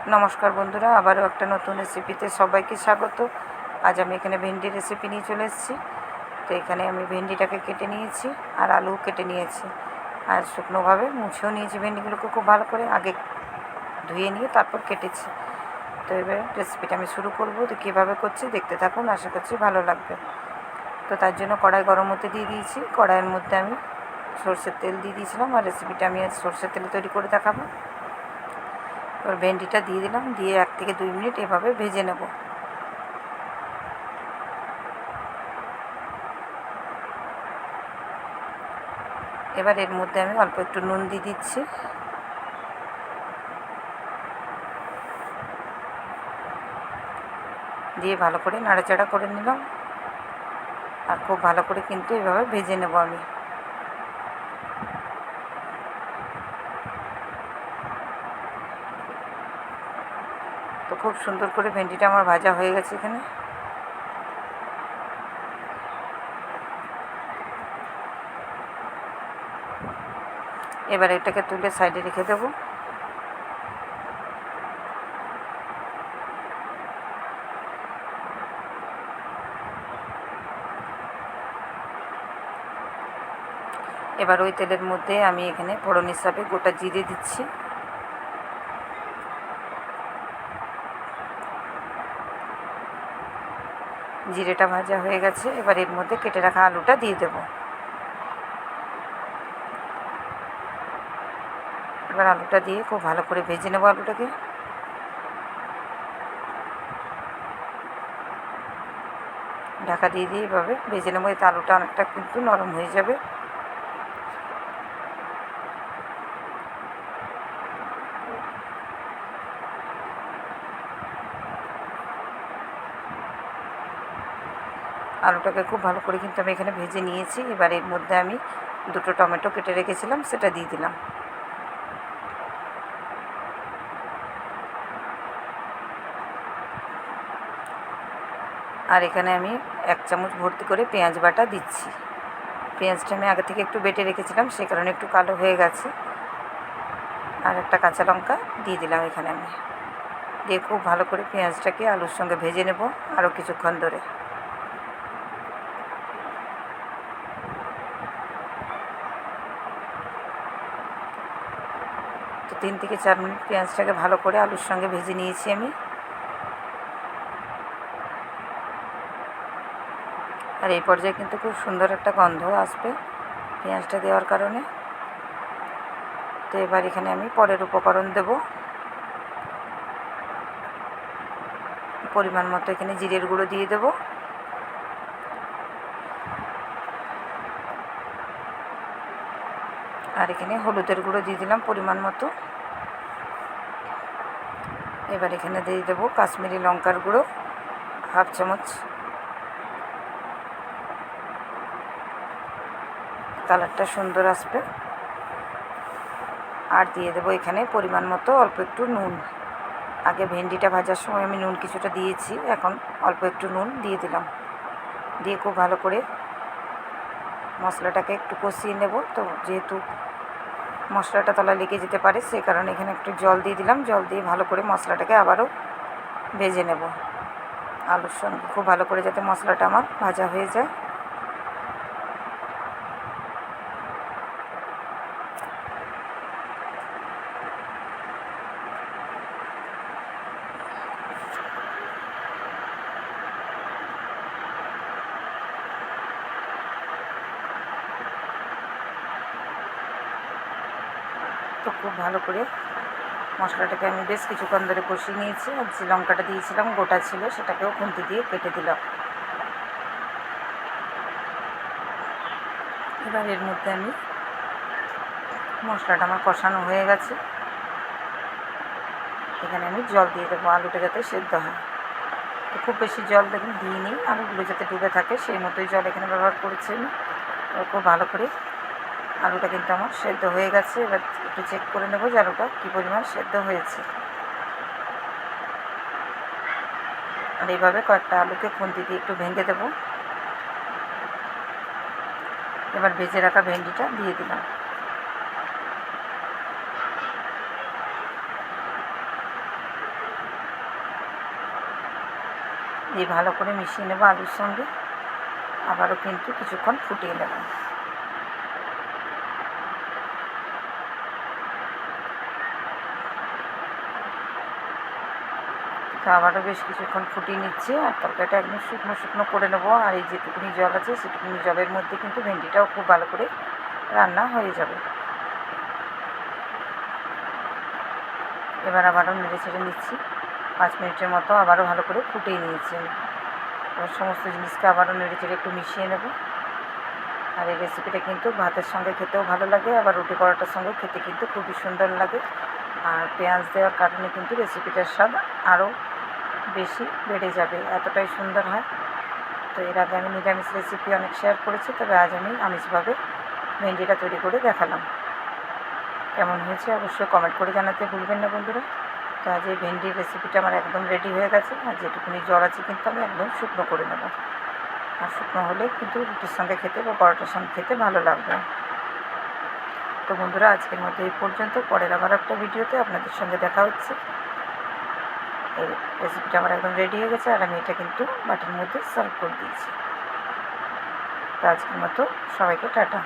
নমস্কার বন্ধুরা, আবারও একটা নতুন রেসিপিতে সবাইকে স্বাগত। আজ আমি এখানে ভেন্ডির রেসিপি নিয়ে চলে এসেছি। তো এখানে আমি ভেন্ডিটাকে কেটে নিয়েছি আর আলু কেটে নিয়েছি, আর শুকনোভাবে মুছেও নিয়েছি। ভেন্ডিগুলোকে খুব ভালো করে আগে ধুয়ে নিয়ে তারপর কেটেছি। তো এবার রেসিপিটা আমি শুরু করব। তো কীভাবে করছি দেখতে থাকুন, আশা করছি ভালো লাগবে। তো তার জন্য কড়াই গরম হতে দিয়ে দিয়েছি। কড়াইয়ের মধ্যে আমি সরষের তেল দিয়ে দিয়েছিলাম, আর রেসিপিটা আমি আজ সরষের তেলে তৈরি করে দেখাবো। এবার ভেন্ডিটা দিয়ে দিলাম, দিয়ে 1 থেকে 2 মিনিট এভাবে ভেজে নেব। এবার এর মধ্যে আমি অল্প একটু নুন দিয়ে দিচ্ছি। দিয়ে ভালো করে নাড়াচাড়া করে নিলাম, আর খুব ভালো করে কিন্তু এভাবে ভেজে নেব আমি। তো খুব সুন্দর করে ভেন্ডিটা আমার ভাজা হয়ে গেছে এখানে। এবার এটাকে তুলে সাইডে রেখে দেবো। এবার ওই তেলের মধ্যে আমি এখানে ফোড়ন হিসাবে গোটা জিরে দিচ্ছি। জিরেটা ভাজা হয়ে গেছে, এবার এর মধ্যে কেটে রাখা আলুটা দিয়ে দেব। এবার আলুটা দিয়ে খুব ভালো করে ভেজে নেব আলুটাকে। ঢাকা দিয়ে দিয়ে এভাবে ভেজে নেবো, এতে আলুটা অনেকটা কিন্তু নরম হয়ে যাবে। আলুটাকে খুব ভালো করে কিন্তু আমি এখানে ভেজে নিয়েছি। এবার এর মধ্যে আমি 2টো টমেটো কেটে রেখেছিলাম, সেটা দিয়ে দিলাম। আর এখানে আমি 1 চামচ ভর্তি করে পেঁয়াজ বাটা দিচ্ছি। পেঁয়াজটা আমি আগে থেকে একটু বেটে রেখেছিলাম, সেই কারণে একটু কালো হয়ে গেছে। আর একটা কাঁচা লঙ্কা দিয়ে দিলাম এখানে আমি। দিয়ে খুব ভালো করে পেঁয়াজটাকে আলুর সঙ্গে ভেজে নেব আরও কিছুক্ষণ ধরে। তো 3 থেকে 4 মিনিট পেঁয়াজটাকে ভালো করে আলুর সঙ্গে ভেজে নিয়েছি আমি। আর এই পর্যায়ে কিন্তু খুব সুন্দর একটা গন্ধ আসবে পেঁয়াজটা দেওয়ার কারণে। তো এবার এখানে আমি পরের উপকরণ দেব। পরিমাণ মতো এখানে জিরের গুঁড়ো দিয়ে দেব। আর এখানে হলুদের গুঁড়ো দিয়ে দিলাম পরিমাণ মতো। এবার এখানে দিয়ে দেব কাশ্মীরি লঙ্কার গুঁড়ো 1/2 চামচ। কালারটা সুন্দর আসবে। আর দিয়ে দেবো এখানে পরিমাণ মতো অল্প একটু নুন। আগে ভেন্ডিটা ভাজার সময় আমি নুন কিছুটা দিয়েছি, এখন অল্প একটু নুন দিয়ে দিলাম। দিয়ে খুব ভালো করে মশলাটাকে একটু কষিয়ে নেব। তো যেহেতু মশলাটা তলায় লেগে যেতে পারে, সেই কারণে এখানে একটু জল দিয়ে দিলাম। জল দিয়ে ভালো করে মশলাটাকে আবারও ভেজে নেব আলুর সঙ্গে, খুব ভালো করে যাতে মশলাটা আমার ভাজা হয়ে যায়। তো খুব ভালো করে মশলাটাকে আমি বেশ কিছুক্ষণ ধরে কষিয়ে নিয়েছি। আর যে লঙ্কাটা দিয়েছিলাম গোটা ছিল, সেটাকেও খুন্তি দিয়ে কেটে দিলাম। এবার এর মধ্যে আমি মশলাটা আমার কষানো হয়ে গেছে, এখানে আমি জল দিয়ে দেবো আলুটা যাতে সেদ্ধ হয়। তো খুব বেশি জল দেখুন দিইনি, আলুগুলো যাতে ডুবে থাকে সেই মতোই জল এখানে ব্যবহার করেছি আমি। খুব ভালো করে আলুটা কিন্তু আমার সেদ্ধ হয়ে গেছে। এবার একটু চেক করে নেবো যে আলুটা কী পরিমাণ সেদ্ধ হয়েছে। আর এইভাবে কয়েকটা আলুকে খুন্তি দিয়ে একটু ভেঙে দেবো। এবার ভেজে রাখা ভেন্ডিটা দিয়ে দিলাম। দিয়ে ভালো করে মিশিয়ে নেবো আলুর সঙ্গে। আবারও কিন্তু কিছুক্ষণ ফুটিয়ে নেব। তো আবারও বেশ কিছুক্ষণ ফুটিয়ে নিচ্ছি, আর তরকারিটা একদম শুকনো শুকনো করে নেবো। আর এই যেটুকুনি জল আছে সেটুকুনি জলের মধ্যে কিন্তু ভেন্ডিটাও খুব ভালো করে রান্না হয়ে যাবে। এবার আবারও নেড়ে ছেড়ে নিচ্ছি। 5 মিনিটের মতো আবারও ভালো করে ফুটিয়ে নিয়েছি আমি। এবার সমস্ত জিনিসকে আবারও নেড়ে চেড়ে একটু মিশিয়ে নেব। আর এই রেসিপিটা কিন্তু ভাতের সঙ্গে খেতেও ভালো লাগে, আবার রুটি পরোটার সঙ্গে খেতে কিন্তু খুবই সুন্দর লাগে। আর পেঁয়াজ দেওয়ার কারণে কিন্তু রেসিপিটার স্বাদ আরও বেশি বেড়ে যাবে, এতটাই সুন্দর হয়। তো এর আগে আমি নিরামিষ রেসিপি অনেক শেয়ার করেছি, তবে আজ আমি আমিষভাবে ভেন্ডিটা তৈরি করে দেখালাম। কেমন হয়েছে অবশ্যই কমেন্ট করে জানাতে ভুলবেন না বন্ধুরা। তো আজ এই ভেন্ডির রেসিপিটা আমার একদম রেডি হয়ে গেছে। আর যেটুকুনি জল আছে কিন্তু আমি একদম শুকনো করে নেব। আর শুকনো হলে কিন্তু রুটির সঙ্গে খেতে বা পরোটার সঙ্গে খেতে ভালো লাগবে। তো বন্ধুরা আজকের মধ্যে এই পর্যন্ত। পরের আবার একটা ভিডিওতে আপনাদের সঙ্গে দেখা হচ্ছে। এই রেসিপিটা আমার একদম রেডি হয়ে গেছে, আর আমি এটা কিন্তু বাটির মধ্যে সার্ভ করে দিয়েছি। তো আজকের মতো সবাইকে টাটা।